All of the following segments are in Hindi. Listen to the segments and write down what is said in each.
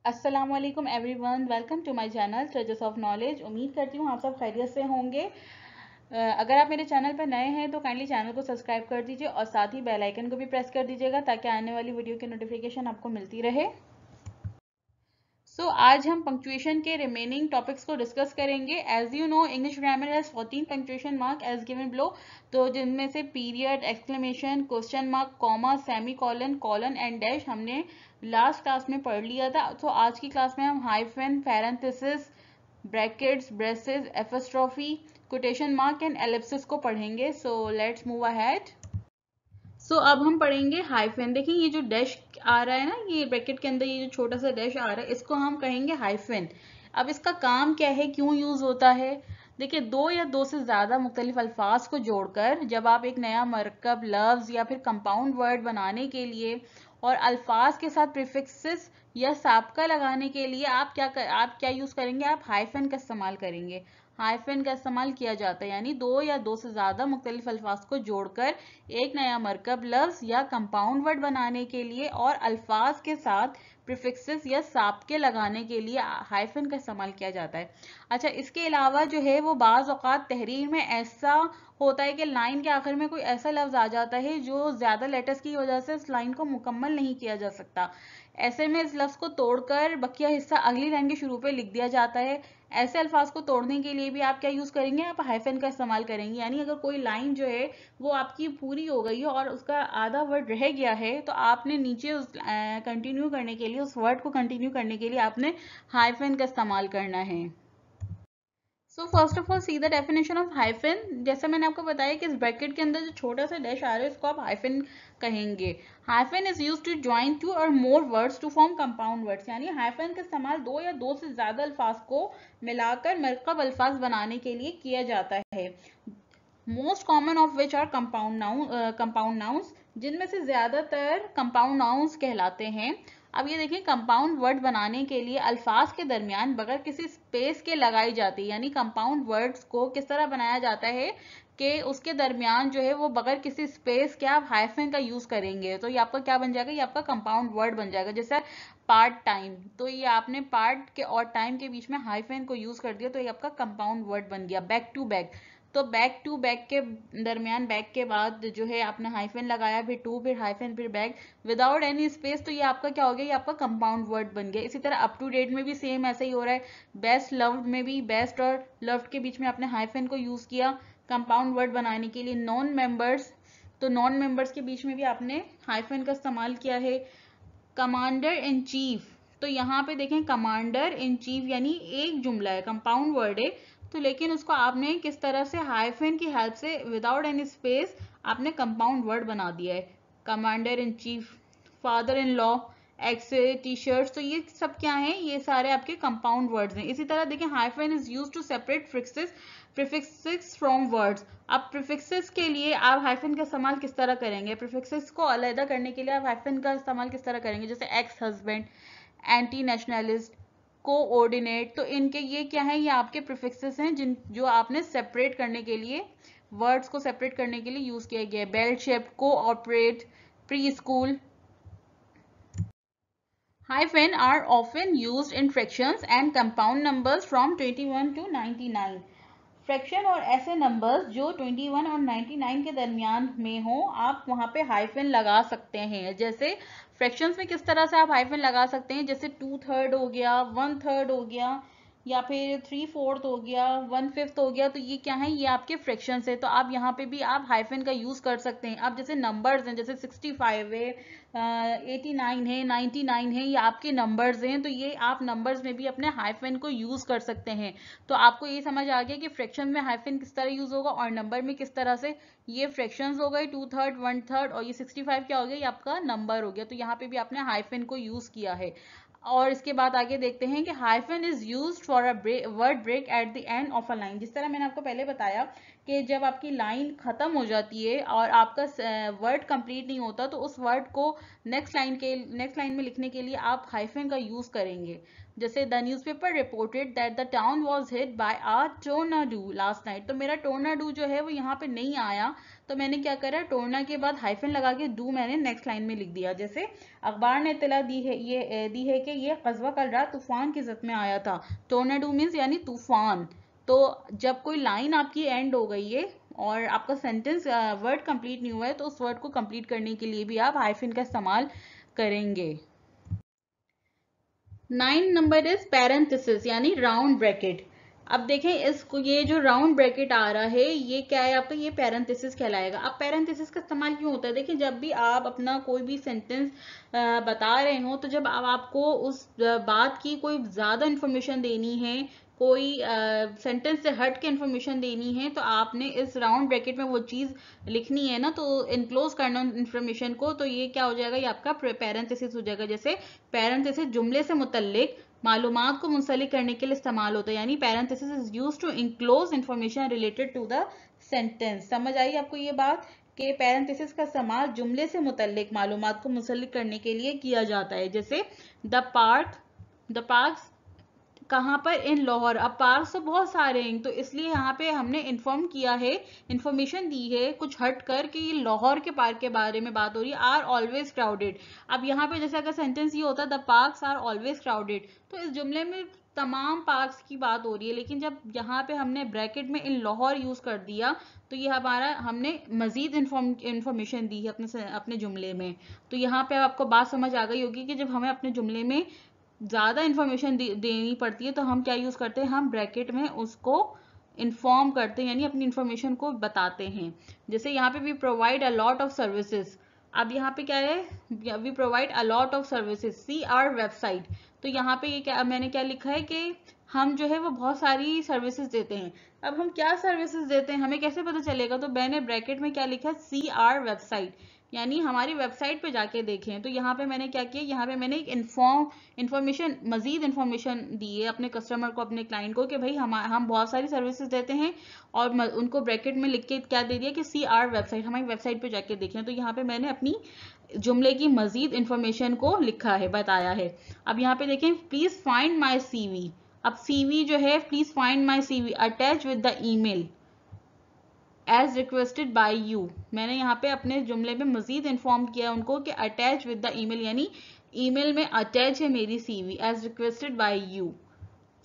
अस्सलाम वालेकुम everyone, welcome to my channel treasures of knowledge. उम्मीद करती हूँ आप सब खैरियत से होंगे। अगर आप मेरे चैनल पर नए हैं तो काइंडली चैनल को सब्सक्राइब कर दीजिए और साथ ही बेल आइकन को भी प्रेस कर दीजिएगा ताकि आने वाली वीडियो की नोटिफिकेशन आपको मिलती रहे। आज हम पंक्चुएशन के रिमेनिंग टॉपिक्स को डिस्कस करेंगे। As you know, English grammar has 14 punctuation mark as given below. तो जिनमें से period, exclamation, question mark, comma, semicolon, colon and dash हमने लास्ट क्लास में पढ़ लिया था। तो आज की क्लास में हम hyphen, parenthesis, brackets, braces, apostrophe, quotation mark and Ellipsis को पढ़ेंगे। So let's move ahead. अब हम पढ़ेंगे हाइफन। देखिए ये जो डैश आ रहा है ना, ये ब्रैकेट के अंदर ये जो छोटा सा डैश आ रहा है, इसको हम कहेंगे हाइफन। अब इसका काम क्या है, क्यों यूज होता है? देखिए, दो या दो से ज्यादा मुख्तलिफ अल्फाज को जोड़कर जब आप एक नया मरकब, लफ्ज या फिर कंपाउंड वर्ड बनाने के लिए और अल्फाज के साथ प्रीफिक्सेस या साबका लगाने के लिए आप क्या यूज करेंगे? आप हाइफन का इस्तेमाल करेंगे। हाइफन का इस्तेमाल किया जाता है, यानी दो या दो से ज्यादा मुख्तलिफ अल्फाज को जोड़कर एक नया मरकब, लफ्ज या कंपाउंड वर्ड बनाने के लिए और अल्फाज के साथ प्रीफिक्सेस या साबके लगाने के लिए हाइफन का इस्तेमाल किया जाता है। अच्छा, इसके अलावा जो है वो बाज़ औक़ात तहरीर में ऐसा होता है कि लाइन के आखिर में कोई ऐसा लफ्ज आ जाता है जो ज्यादा लेटर्स की वजह से इस लाइन को मुकम्मल नहीं किया जा सकता। ऐसे में इस लफ्ज को तोड़कर बकिया हिस्सा अगली लाइन के शुरू पे लिख दिया जाता है। ऐसे अल्फाज को तोड़ने के लिए भी आप क्या यूज करेंगे? आप हाइफन का इस्तेमाल करेंगे। यानी अगर कोई लाइन जो है वो आपकी पूरी हो गई है और उसका आधा वर्ड रह गया है, तो आपने नीचे उस कंटिन्यू करने के लिए, उस वर्ड को कंटिन्यू करने के लिए आपने हाइफन का इस्तेमाल करना है। First of all see the definition of hyphen. जैसा मैंने आपको बताया कि इस ब्रैकेट के अंदर जो छोटा सा डैश आ रहा है इसको आप हाइफन कहेंगे। Hyphen is used to join two or more words to form compound words. यानी हाइफन का इस्तेमाल दो या दो से ज्यादा अल्फाज को मिलाकर मरकब अल्फाज बनाने के लिए किया जाता है। Most common of which are compound nouns, जिनमें से ज्यादातर कंपाउंड नाउन्स कहलाते हैं। अब ये देखिए, कंपाउंड वर्ड बनाने के लिए अल्फाज के दरमियान बगैर किसी स्पेस के लगाई जाती है। यानी कंपाउंड वर्ड्स को किस तरह बनाया जाता है कि उसके दरमियान जो है वो बगैर किसी स्पेस के आप हाइफन का यूज करेंगे, तो ये आपका क्या बन जाएगा? ये आपका कंपाउंड वर्ड बन जाएगा। जैसे पार्ट टाइम, तो ये आपने पार्ट के और टाइम के बीच में हाइफन को यूज कर दिया, तो ये आपका कंपाउंड वर्ड बन गया। बैक टू बैक, तो बैक टू बैक के दरमियान बैक के बाद जो है आपने हाइफन लगाया, फिर टू, फिर हाइफन, फिर बैक, विदाउट एनी स्पेस, तो ये आपका क्या हो गया? ये आपका कंपाउंड वर्ड बन गया। इसी तरह अप टू डेट में भी सेम ऐसा ही हो रहा है। बेस्ट लव्ड में भी बेस्ट और लव्ड के बीच में आपने हाइफन को यूज किया कंपाउंड वर्ड बनाने के लिए। नॉन मेंबर्स, तो नॉन मेंबर्स के बीच में भी आपने हाइफन का इस्तेमाल किया है। कमांडर इन चीफ, तो यहाँ पे देखें कमांडर इन चीफ यानी एक जुमला है, कंपाउंड वर्ड है, तो लेकिन उसको आपने किस तरह से हाइफन की हेल्प से विदाउट एनी स्पेस आपने कंपाउंड वर्ड बना दिया है। Commander in chief, father in law, x, T shirt, तो ये सब क्या है? ये सारे आपके कंपाउंड वर्ड्स हैं। इसी तरह देखें, hyphen is use to separate prefixes from words. अब प्रीफिक्सेस के लिए आप हाइफन का इस्तेमाल किस तरह करेंगे? प्रीफिक्सेस को अलग करने के लिए आप हाइफन का इस्तेमाल किस तरह करेंगे? जैसे ex husband, anti nationalist, coordinate, तो इनके ये क्या है? ये आपके प्रीफिक्सेस हैं जिन जो आपने सेपरेट करने के लिए, वर्ड्स को सेपरेट करने के लिए यूज किया गया है। Bell shape, cooperate, preschool. Hyphen are often used in fractions and compound numbers from 21 to 99. Fraction और ऐसे नंबर्स जो 21 और 99 के दरमियान में हो, आप वहां पे हाइफन लगा सकते हैं। जैसे फ्रैक्शंस में किस तरह से आप हाइफन लगा सकते हैं? जैसे 2/3 हो गया, 1/3 हो गया, या फिर 3/4 हो गया, 1/5 हो गया, तो ये क्या है? ये आपके फ्रैक्शंस है। तो आप यहाँ पे भी आप हाइफन का यूज कर सकते हैं। अब जैसे नंबर्स हैं, जैसे 65 है, 89 है, 99 है, ये आपके नंबर्स हैं, तो ये आप नंबर्स में भी अपने हाइफन को यूज कर सकते हैं। तो आपको ये समझ आ गया कि फ्रैक्शन में हाइफन किस तरह यूज होगा और नंबर में किस तरह से। ये फ्रैक्शंस हो गए, 2/3, 1/3, और ये 65 क्या हो गया? ये आपका नंबर हो गया। तो यहाँ पे भी आपने हाइफन को यूज किया है। और इसके बाद आगे देखते हैं कि hyphen is used for a word break at the end of a line. जिस तरह मैंने आपको पहले बताया कि जब आपकी लाइन खत्म हो जाती है और आपका वर्ड कंप्लीट नहीं होता, तो उस वर्ड को नेक्स्ट लाइन में लिखने के लिए आप हाइफन का यूज करेंगे। जैसे the newspaper reported that the town was hit by a tornado last night, तो मेरा टोर्नाडो जो है वो यहाँ पे नहीं आया, तो मैंने क्या करा, टोड़ना के बाद हाइफन लगा के डू मैंने नेक्स्ट लाइन में लिख दिया। जैसे अखबार ने इत्तला दी है कि ये कस्बा कल रात तूफान की जद में आया था। टोर्नाडो मीन्स यानी तूफान। तो जब कोई लाइन आपकी एंड हो गई है और आपका सेंटेंस वर्ड कंप्लीट नहीं हुआ है, तो उस वर्ड को कंप्लीट करने के लिए भी आप हाइफन का इस्तेमाल करेंगे। 9 नंबर इज पैरेंथेसिस यानी राउंड ब्रैकेट। अब देखें इसको, ये जो राउंड ब्रैकेट आ रहा है ये क्या है आपका, ये पैरेंथेसिस कहलाएगा। अब पैरेंथेसिस का इस्तेमाल क्यों होता है, देखिए जब भी आप अपना कोई भी सेंटेंस बता रहे हो, तो जब आपको उस बात की कोई ज्यादा इंफॉर्मेशन देनी है, कोई सेंटेंस से हट के इंफॉर्मेशन देनी है, तो आपने इस राउंड ब्रैकेट में वो चीज लिखनी है ना, तो इनक्लोज करना इंफॉर्मेशन को, तो ये क्या हो जाएगा, ये आपका पैरेंथेसिस हो जाएगा। जैसे पैरेंथेसिस जुमले से मुतल्लिक मालूमात को मुंसलिक करने के लिए इस्तेमाल होता है, यानी parenthesis is used to enclose information related to the sentence. समझ आई आपको ये बात कि पैरेंथेसिस का इस्तेमाल जुमले से मुतल्लिक मालूमात को मुंसलिक करने के लिए किया जाता है। जैसे द पार्क कहाँ पर, इन लाहौर। अब पार्क तो बहुत सारे हैं, तो इसलिए यहाँ पे हमने इन्फॉर्म किया है, इंफॉर्मेशन दी है कुछ हट कर कि ये लाहौर के पार्क के बारे में बात हो रही है। Are always crowded. अब यहाँ पे जैसे अगर सेंटेंस ये होता the parks are always crowded, तो इस जुमले में तमाम पार्क्स की बात हो रही है, लेकिन जब यहाँ पे हमने ब्रैकेट में इन लाहौर यूज कर दिया, तो ये हमारा हमने मजीद इंफॉर्मेशन दी है अपने जुमले में। तो यहाँ पे आपको बात समझ आ गई होगी कि जब हमें अपने जुमले में ज्यादा इंफॉर्मेशन देनी पड़ती है, तो हम क्या यूज करते हैं, हम ब्रैकेट में उसको इन्फॉर्म करते हैं, यानी अपनी इंफॉर्मेशन को बताते हैं। जैसे यहाँ पे we provide a lot of services. अब यहाँ पे क्या है, we provide a lot of services, see our website. तो यहाँ पे ये क्या, मैंने क्या लिखा है कि हम जो है वो बहुत सारी सर्विसेज देते हैं। अब हम क्या सर्विसेज देते हैं हमें कैसे पता चलेगा, तो मैंने ब्रैकेट में क्या लिखा, सी आर वेबसाइट, यानी हमारी वेबसाइट पे जाके देखें। तो यहाँ पे मैंने क्या किया, यहाँ पे मैंने एक इंफॉर्मेशन मजीद इंफॉर्मेशन दी है अपने कस्टमर को, अपने क्लाइंट को, कि भाई हम बहुत सारी सर्विसेज देते हैं, और उनको ब्रैकेट में लिख के क्या दे दिया कि सी आर वेबसाइट, हमारी वेबसाइट पे जाके देखें। तो यहाँ पे मैंने अपनी जुमले की मजीद इंफॉर्मेशन को लिखा है, बताया है। अब यहाँ पे देखें, प्लीज फाइंड माई सीवी। अब सीवी जो है, please find my CV attach with the email as requested by you. मैंने यहाँ पे अपने जुमले में मजीद इन्फॉर्म किया उनको कि अटैच विद द ईमेल, यानी ईमेल में अटैच है मेरी CV, as requested by you.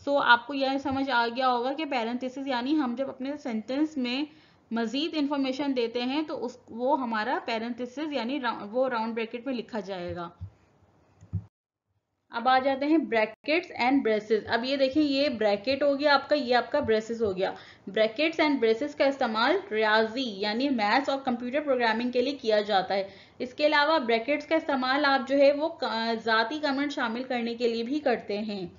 So आपको यह समझ आ गया होगा कि पैरेंथेसिस यानी हम जब अपने सेंटेंस में मजीद इंफॉर्मेशन देते हैं, तो वो हमारा पैरेंथेसिस यानी वो राउंड ब्रैकेट में लिखा जाएगा। अब आ जाते हैं ब्रैकेट्स एंड ब्रेसेस। अब ये देखें, ये ब्रैकेट हो गया आपका, ये आपका ब्रेसेस हो गया। ब्रैकेट्स एंड ब्रेसेस का इस्तेमाल रियाजी यानी मैथ्स और कंप्यूटर प्रोग्रामिंग के लिए किया जाता है। इसके अलावा ब्रैकेट्स का इस्तेमाल आप जो है वो जाती कमेंट शामिल करने के लिए भी करते हैं।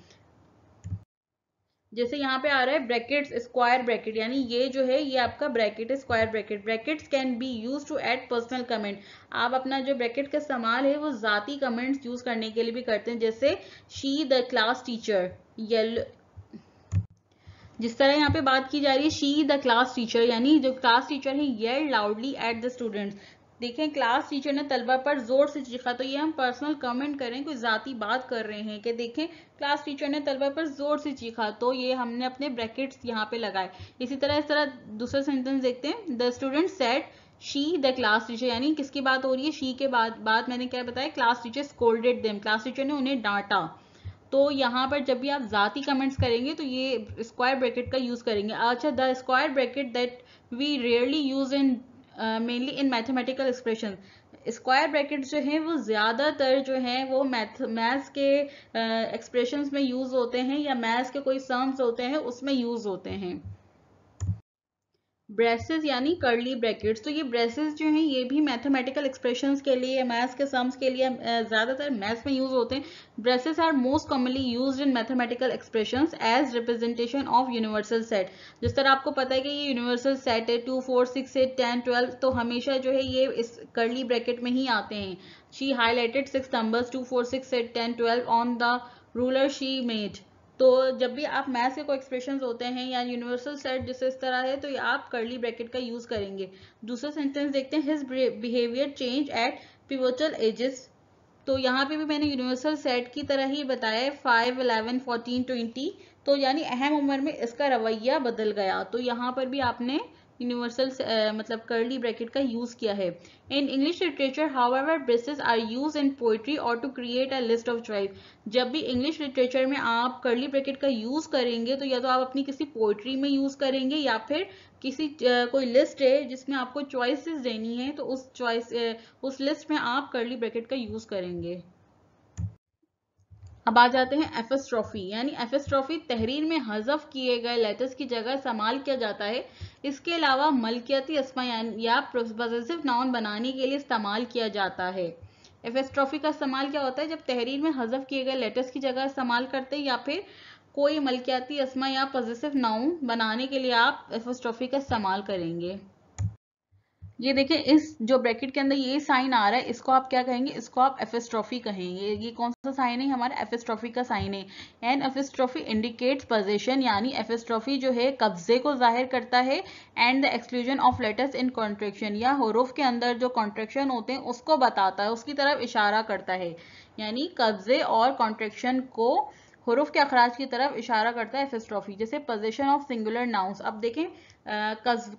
जैसे यहाँ पे आ रहा है ब्रैकेट्स स्क्वायर ब्रैकेट, यानी ये जो है ये आपका ब्रैकेट है square bracket. Brackets can be use to add personal comment. आप अपना जो ब्रैकेट का इस्तेमाल है वो जाती कमेंट्स यूज करने के लिए भी करते हैं। जैसे शी द क्लास टीचर, जिस तरह यहाँ पे बात की जा रही है शी द क्लास टीचर, यानी जो क्लास टीचर है yelled loudly at the students. देखें, क्लास टीचर ने तलबा पर जोर से चीखा, तो ये हम पर्सनल कमेंट करें, कोई जाती बात कर रहे हैं कि देखें क्लास टीचर ने तलबा पर जोर से चीखा, तो ये हमने अपने ब्रैकेट्स यहाँ पे लगाए। इस तरह दूसरा सेंटेंस देखते हैं, the student said she the class teacher, यानी किसकी बात हो रही है, शी के बाद मैंने क्या बताया, class teacher scolded them, class teacher ने उन्हें डांटा। तो यहाँ पर जब भी आप जाती कमेंट्स करेंगे तो ये स्क्वायर ब्रैकेट का यूज करेंगे। अच्छा, the square bracket that we rarely use in mainly in mathematical expression. Square bracket जो है वो ज्यादातर जो है वो मैथ्स के एक्सप्रेशंस में यूज होते हैं, या मैथ्स के कोई सम्स होते हैं उसमें यूज होते हैं। ब्रेसेस यानी कर्ली ब्रैकेट्स, तो ये ब्रेसेस जो हैं ये भी मैथमेटिकल एक्सप्रेशंस के लिए, मैथ्स के सम्स के लिए ज्यादातर मैथ्स में यूज होते हैं। Braces are most commonly used in mathematical expressions as representation of universal set. जिस तरह आपको पता है कि ये यूनिवर्सल सेट है 2 4 6 8 10 12, तो हमेशा जो है ये इस कर्ली ब्रैकेट में ही आते हैं। She highlighted 6 numbers 2 4 6 8 10 12 on the ruler she made. तो जब भी आप मैथ्स के कोई एक्सप्रेशंस होते हैं या यूनिवर्सल सेट जैसे इस तरह है, तो आप कर्ली ब्रैकेट का यूज करेंगे। दूसरा सेंटेंस देखते हैं, his behaviour change at pivotal ages. तो यहाँ पे भी मैंने यूनिवर्सल सेट की तरह ही बताया है, 5 11 14 20, तो यानी अहम उम्र में इसका रवैया बदल गया। तो यहाँ पर भी आपने यूनिवर्सल मतलब कर्ली ब्रैकेट का यूज किया है। In English literature however braces are use in poetry और to create a list of tribe. जब भी इंग्लिश लिटरेचर में आप कर्ली ब्रैकेट का यूज करेंगे तो या तो आप अपनी किसी पोइट्री में यूज करेंगे या फिर किसी कोई लिस्ट है जिसमें आपको चॉइसेस देनी है तो उस लिस्ट में आप कर्ली ब्रैकेट का यूज करेंगे। अब आ जाते हैं एपिस्ट्रॉफी, यानी एपिस्ट्रॉफी तहरीर में हज़फ किए गए लेटर्स की जगह इस्तेमाल किया जाता है। इसके अलावा मलकियती अस्मा या पॉजेसिव नाउन बनाने के लिए इस्तेमाल किया जाता है। एपिस्ट्रॉफी का इस्तेमाल क्या होता है? जब तहरीर में हज़फ किए गए लेटर्स की जगह इस्तेमाल करते हैं या फिर कोई मलकियती अस्मा या पॉजेसिव नाउन बनाने के लिए आप एपिस्ट्रॉफी का इस्तेमाल करेंगे। ये देखिए, इस जो ब्रैकेट के अंदर ये साइन आ रहा है इसको आप क्या कहेंगे? इसको आप एपिस्ट्रॉफी कहेंगे। ये कौन सा साइन है? हमारा एपिस्ट्रॉफी का साइन है। एंड एपिस्ट्रॉफी इंडिकेट्स पोजीशन, यानी एपिस्ट्रॉफी जो है कब्जे को जाहिर करता है। And the exclusion of letters in contraction, या हुरूफ के अंदर जो कॉन्ट्रैक्शन होते हैं उसको बताता है, उसकी तरफ इशारा करता है। यानी कब्जे और कॉन्ट्रैक्शन को हुरूफ के अखराज की तरफ इशारा करता है एपिस्ट्रॉफी। जैसे पोजीशन ऑफ सिंगुलर नाउन्स, अब देखें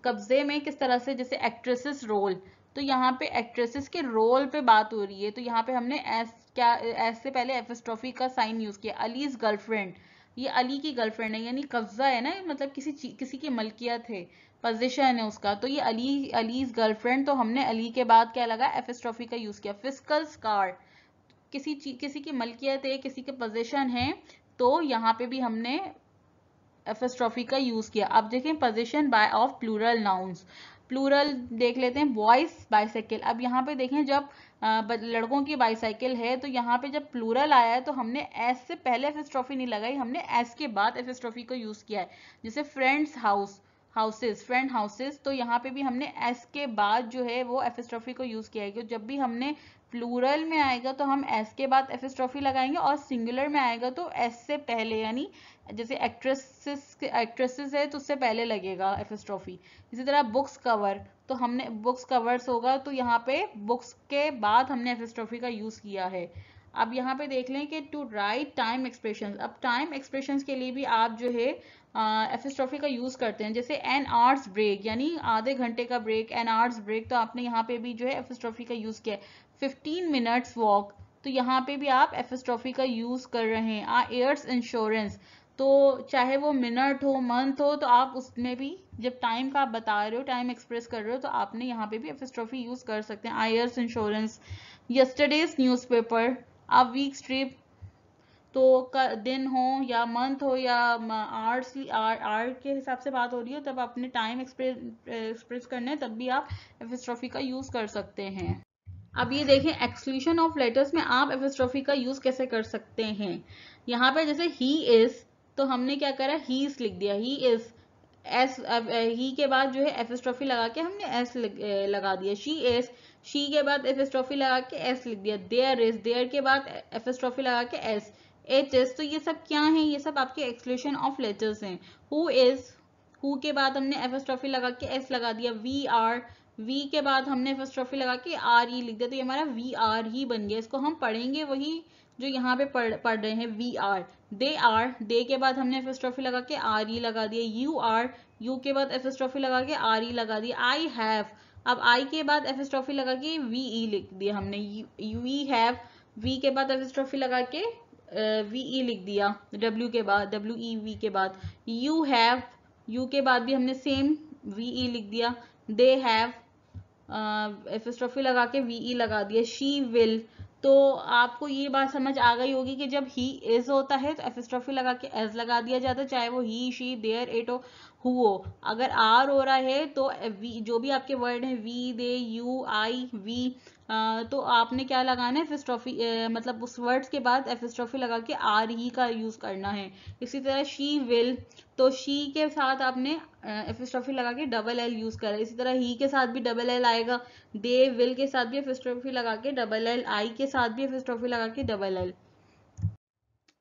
कब्जे में किस तरह से, जैसे एक्ट्रेसेस रोल, तो यहाँ पे एक्ट्रेसेस के रोल पे बात हो रही है तो यहाँ पे हमने एस से पहले एपिस्ट्रॉफी का साइन यूज किया। अलीज गर्लफ्रेंड, ये अली की गर्लफ्रेंड है, यानी कब्जा है ना, मतलब किसी की मलकियत है, पोजीशन है उसका, तो ये अलीज गर्लफ्रेंड, तो हमने अली के बाद क्या लगा? एपिस्ट्रॉफी का यूज किया। फिजिकल स्कार, किसी की मलकियत है, किसी के पोजीशन है, तो यहाँ पे भी हमने एपिस्ट्रॉफी का यूज किया। अब देखें position by of plural nouns, plural देख लेते हैं। बॉयज बाइसाइकिल, अब यहाँ पे देखें जब लड़कों की बाइसाइकिल है तो यहाँ पे जब प्लूरल आया है तो हमने एस से पहले एपिस्ट्रॉफी नहीं लगाई, हमने एस के बाद एपिस्ट्रॉफी का यूज किया है। जैसे फ्रेंड्स हाउसेस, फ्रेंड हाउसेस, तो यहाँ पे भी हमने एस के बाद जो है वो एपिस्ट्रॉफी को यूज किया है। क्योंकि जब भी हमने प्लूरल में आएगा तो हम एस के बाद एपिस्ट्रॉफी लगाएंगे और सिंगुलर में आएगा तो एस से पहले, यानी जैसे एक्ट्रेसेस है तो उससे पहले लगेगा एपिस्ट्रॉफी। इसी तरह बुक्स कवर, तो हमने बुक्स कवर्स होगा तो यहाँ पे बुक्स के बाद हमने एपिस्ट्रॉफी का यूज किया है। अब यहाँ पे देख लें कि टू राइट टाइम एक्सप्रेशंस, अब टाइम एक्सप्रेशंस के लिए भी आप जो है एपिस्ट्रॉफी का यूज करते हैं। जैसे एन आवर्स ब्रेक, यानी आधे घंटे का ब्रेक, एन आवर्स ब्रेक, तो आपने यहाँ पे भी जो है एपिस्ट्रॉफी का यूज किया है। 15 मिनट्स वॉक, तो यहाँ पे भी आप एपिस्ट्रॉफी का यूज कर रहे हैं। एयर्स इंश्योरेंस, तो चाहे वो मिनट हो मंथ हो तो आप उसमें भी जब टाइम का आप बता रहे हो, टाइम एक्सप्रेस कर रहे हो, तो आपने यहाँ पे भी एपिस्ट्रॉफी यूज कर सकते हैं। Heirs insurance. Yesterday's newspaper, a week strip, तो दिन हो या मंथ हो या आर के हिसाब से बात हो रही हो, तब आपने टाइम एक्सप्रेस करना है, तब भी आप एपिस्ट्रॉफी का यूज कर सकते हैं। अब ये देखें, एक्सक्लूशन ऑफ लेटर्स में आप एपिस्ट्रॉफी का यूज कैसे कर सकते हैं। यहाँ पे जैसे ही इज, तो हमने क्या करा? हीज लिख दिया, ही इज, एस, ही के बाद जो है एपिस्ट्रॉफी लगा के हमने एस लगा दिया। शी इज, शी के बाद एपिस्ट्रॉफी लगा के एस लिख दिया। देयर इज, देयर के बाद एपिस्ट्रॉफी लगा के एस। एच इज, तो ये सब क्या है? ये सब आपके एक्सक्लूशन ऑफ लेटर्स हैं। हु इज, हु के बाद हमने एपिस्ट्रॉफी लगा के एस लगा दिया। वी आर, वी के बाद हमने एपिस्ट्रॉफी लगा के आर ई लिख दिया, तो ये हमारा वी आर ही बन गया। इसको हम पढ़ेंगे वही जो यहाँ पे पढ़ रहे हैं, वी आर। आर, दे के बाद हमने एपिस्ट्रॉफी लगा के आर ई लगा दिया। यू आर, यू के बाद एपिस्ट्रॉफी लगा के आर ई लगा दिया। आई हैव, अब आई के बाद एपिस्ट्रॉफी लगा के वी ई लिख दिया हमने। वी हैव, वी के बाद एपिस्ट्रॉफी लगा के वी ई लिख दिया। डब्ल्यू के बाद, डब्ल्यू ई वी के बाद। यू हैव, यू के बाद भी हमने सेम वी ई लिख दिया। दे हैव, एपिस्ट्रॉफी लगा के वी ई लगा दिया। शी विल, तो आपको ये बात समझ आ गई होगी कि जब ही इज होता है तो एपिस्ट्रॉफी लगा के एज लगा दिया जाता है, चाहे वो ही, शी, देयर, इट हो, हु हो। अगर आर हो रहा है तो वी, जो भी आपके वर्ड है, we, they, you, I, we, तो आपने क्या लगाना है? एपिस्ट्रॉफी, मतलब उस वर्ड्स के बाद एपिस्ट्रॉफी लगा के आर ही का यूज करना है। इसी तरह शी विल, तो शी के साथ आपने एपिस्ट्रॉफी लगा के डबल एल यूज करा। इसी तरह ही के साथ भी डबल एल आएगा। दे विल के साथ भी एपिस्ट्रॉफी लगा के डबल एल, आई के साथ भी एपिस्ट्रॉफी लगा के डबल एल।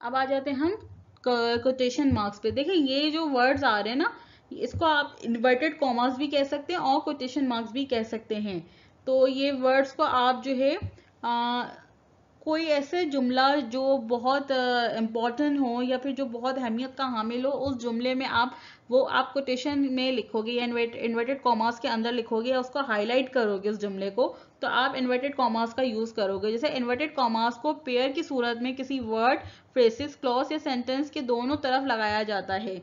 अब आ जाते हैं हम कोटेशन मार्क्स पे। देखिए, ये जो वर्ड्स आ रहे हैं ना, इसको आप इन्वर्टेड कॉमास भी कह सकते हैं और कोटेशन मार्क्स भी कह सकते हैं। तो ये वर्ड्स को आप जो है कोई ऐसे जुमला जो बहुत इम्पोर्टेंट हो या फिर जो बहुत अहमियत का हामिल हो, उस जुमले में आप कोटेशन में लिखोगे या इन्वर्टेड कॉमास के अंदर लिखोगे या उसको हाईलाइट करोगे उस जुमले को, तो आप इन्वर्टेड कॉमास का यूज करोगे। जैसे इन्वर्टेड कॉमास को पेयर की सूरत में किसी वर्ड, फ्रेसेस, क्लॉज या सेंटेंस के दोनों तरफ लगाया जाता है,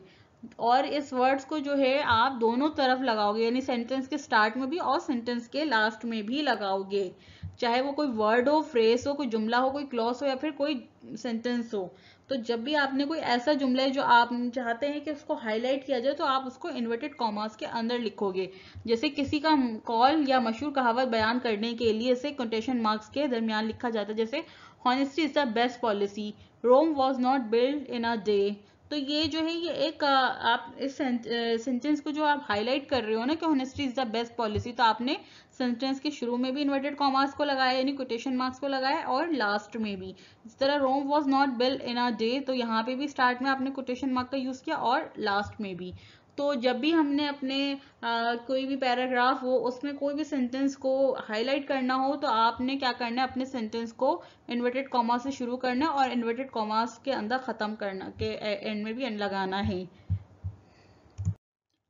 और इस वर्ड्स को जो है आप दोनों तरफ लगाओगे, यानी सेंटेंस के स्टार्ट में भी और सेंटेंस के लास्ट में भी लगाओगे, चाहे वो कोई वर्ड हो, फ्रेज हो, कोई जुमला हो, कोई क्लॉज हो या फिर कोई सेंटेंस हो। तो जब भी आपने कोई ऐसा जुमला है जो आप चाहते हैं कि उसको हाईलाइट किया जाए, तो आप उसको इन्वर्टेड कॉमास के अंदर लिखोगे। जैसे किसी का कॉल या मशहूर कहावत बयान करने के लिए इसे कोटेशन मार्क्स के दरमियान लिखा जाता है, जैसे honesty is the best policy, Rome was not build in a day. तो ये जो है, ये एक आप इस सेंटेंस को जो आप हाईलाइट कर रहे हो ना कि honesty is the best policy, तो आपने सेंटेंस के शुरू में भी इन्वर्टेड कॉमास को लगाया यानी कोटेशन मार्क्स को लगाया, और लास्ट में भी। इस तरह Rome was not built in a day, तो यहाँ पे भी स्टार्ट में आपने कोटेशन मार्क का यूज किया और लास्ट में भी। तो जब भी हमने अपने कोई भी पैराग्राफ हो उसमें कोई भी सेंटेंस को हाईलाइट करना हो, तो आपने क्या करना है, अपने सेंटेंस को इन्वर्टेड कॉमा से शुरू करना है और इन्वर्टेड कॉमास के अंदर खत्म करना, के एंड में भी एंड लगाना है।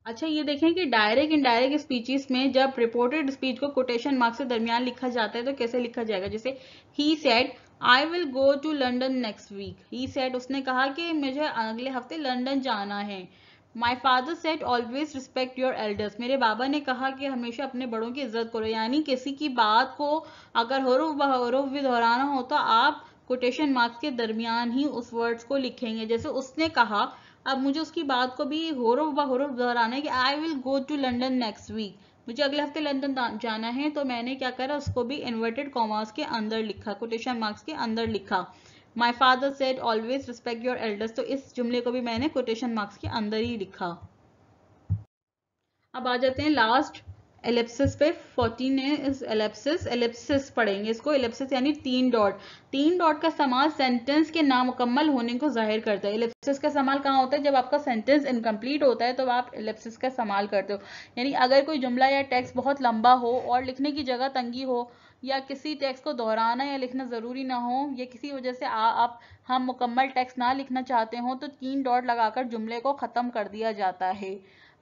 अच्छा, ये देखें कि डायरेक्ट इनडायरेक्ट स्पीचेस में जब रिपोर्टेड स्पीच को कोटेशन मार्क्स के दरमियान लिखा जाता है तो कैसे लिखा जाएगा। जैसे he said I will go to London next week. He said, उसने कहा कि मुझे अगले हफ्ते लंदन जाना है। My father said always respect your elders. मेरे बाबा ने कहा कि हमेशा अपने बड़ों की इज्जत करो। यानी किसी की बात को अगर हरूफ बहरूफ भी दोहराना हो तो आप कोटेशन मार्क्स के दरमियान ही उस वर्ड्स को लिखेंगे। जैसे उसने कहा, अब मुझे उसकी बात को भी हरूफ बहरूफ दोहराना है कि I will go to London next week, मुझे अगले हफ्ते लंदन जाना है, तो मैंने क्या करा, उसको भी इन्वर्टेड कॉमास के अंदर लिखा, कोटेशन मार्क्स के अंदर लिखा। माई father said always respect your elders, तो इस जुमले को भी मैंने कोटेशन मार्क्स के अंदर ही लिखा। अब आ जाते हैं लास्ट एलिप्सिस पे। 14 है इस एलिप्सिस पढ़ेंगे इसको। एलिप्सिस यानी तीन डॉट का इस्तेमाल सेंटेंस के नामुकम्मल होने को जाहिर करता है। एलिप्सिस का इस्तेमाल कहाँ होता है, जब आपका सेंटेंस इनकम्प्लीट होता है तो आप एलिप्सिस का इस्तेमाल करते हो। यानी अगर कोई जुमला या टेक्स्ट बहुत लंबा हो और लिखने की जगह तंगी हो, या किसी टेक्स्ट को दोहराना या लिखना जरूरी ना हो, या किसी वजह से हम मुकम्मल टेक्स्ट ना लिखना चाहते हो, तो 3 डॉट लगाकर जुमले को खत्म कर दिया जाता है।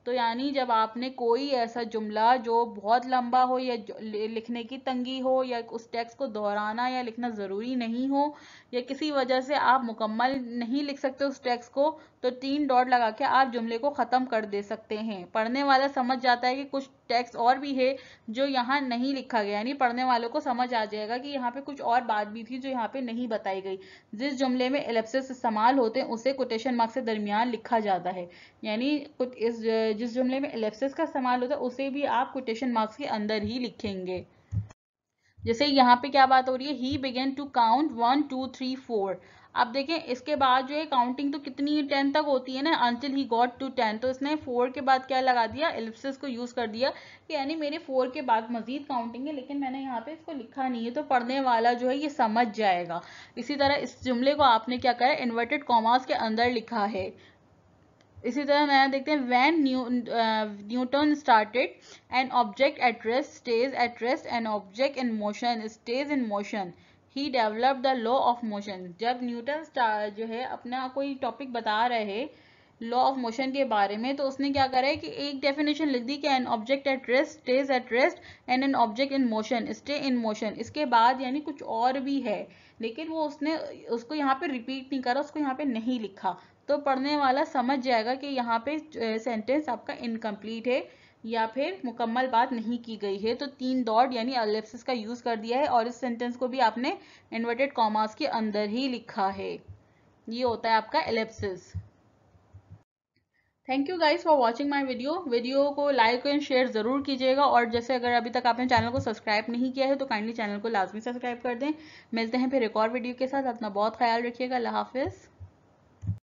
तो यानी जब आपने कोई ऐसा जुमला जो बहुत लंबा हो या लिखने की तंगी हो, या उस टेक्स्ट को दोहराना या लिखना ज़रूरी नहीं हो, या किसी वजह से आप मुकम्मल नहीं लिख सकते उस टेक्स्ट को, तो 3 डॉट लगा के आप जुमले को ख़त्म कर दे सकते हैं। पढ़ने वाला समझ जाता है कि कुछ टेक्स्ट और भी है जो यहाँ नहीं लिखा गया, यानी पढ़ने वालों को समझ आ जाएगा कि यहाँ पे कुछ और बात भी थी जो यहाँ पे नहीं बताई गई। जिस जुमले में एलिप्सिस इस्तेमाल होते हैं उसे कोटेशन मार्क्स के दरमियान लिखा जाता है। यानी जिस जुमले में एलिप्सिस का इस्तेमाल होता है उसे भी आप कोटेशन मार्क्स के अंदर ही लिखेंगे। जैसे यहाँ पे क्या बात हो रही है, ही बिगेन टू काउंट 1 2 3 4। अब देखें इसके बाद जो है काउंटिंग तो कितनी 10 तक होती है ना, अंटिल ही गॉट टू 10, तो इसने 4 के बाद क्या लगा दिया, एलिप्सिस को यूज कर दिया कि यानी मेरे 4 के बाद मजीद काउंटिंग है, लेकिन मैंने यहाँ पे इसको लिखा नहीं है, तो पढ़ने वाला जो है ये समझ जाएगा। इसी तरह इस जुमले को आपने क्या करा, इन्वर्टेड कॉमास के अंदर लिखा है। इसी तरह नया देखते हैं, when Newton started an object at rest stage at rest, an object in motion stage in motion, he develop the law of motion. जब न्यूटन जो है अपना कोई टॉपिक बता रहे हैं लॉ ऑफ मोशन के बारे में, तो उसने क्या करा है कि एक डेफिनेशन लिख दी कि an object at rest stage at rest and an object in motion stay in motion. इसके बाद यानी कुछ और भी है, लेकिन वो उसने उसको यहाँ पे रिपीट नहीं करा, उसको यहाँ पे नहीं लिखा, तो पढ़ने वाला समझ जाएगा कि यहाँ पे सेंटेंस आपका इनकम्प्लीट है या फिर मुकम्मल बात नहीं की गई है। तो 3 डॉट यानी एलिप्सिस का यूज कर दिया है, और इस सेंटेंस को भी आपने इन्वर्टेड कॉमास के अंदर ही लिखा है। ये होता है आपका Ellipsis. Thank you guys for watching my video को लाइक एंड शेयर जरूर कीजिएगा, और जैसे अगर अभी तक आपने चैनल को सब्सक्राइब नहीं किया है तो काइंडली चैनल को लाजमी सब्सक्राइब कर दें। मिलते हैं फिर एक और वीडियो के साथ, अपना बहुत ख्याल रखिएगा। अल्लाह हाफिज।